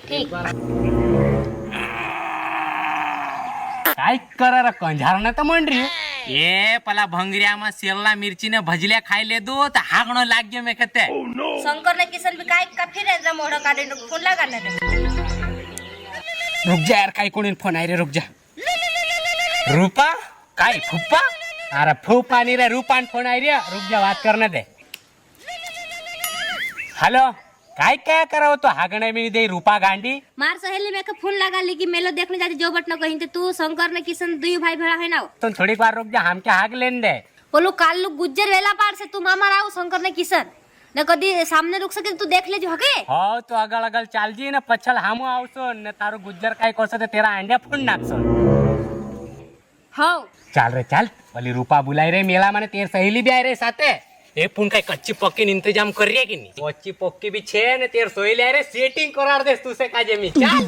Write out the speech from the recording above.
ठीक काय करा कंझारणं तर म्हण रही ये पला भंगरिया में सेलना मिर्ची ने भजलिया खाई ले दो तो हागणो लाग गयो में कहते शंकर ने किशन भी काय का फिर इधर मोढ़ा काटे फोन लगाने दे रुक जा यार काय कोणी फोन आहे रे रुक जा रूपा काय फुप्पा अरे फुप्पा नहीं रे रूपान फोन आहे रे रुक जा बात करने दे हेलो काय करा हो तो हागणे में दे रूपा गांडी मार सहेली में फोन लगा ली कि मेलो देखने जाती जो बट न कहीं तू शंकर ने किशन दुई भाई भेड़ा है ना तुम थोड़ी बार रुक जा हम क्या हाग लेन दे बोलो काल लोग गुज्जर वेला पार से तू मामा राव शंकर ने किशन न कदी सामने रुक सके तू देख ले जो हके हो तो अगल अगल चाल जी ना पछल हम आवसो न तारो गुज्जर काय करसो ते तेरा अंड्या फुंड नाखसो हो चाल रे चाल वाली रूपा बुलाई रे मेला माने तेर सहेली भी आए रे साथे ए पुन काय कच्ची पक्की इंतजाम कर रही है कि नहीं कच्ची पक्की भी छे ने तेर सोहेली आए रे सेटिंग करार देस तू से काजे मी चल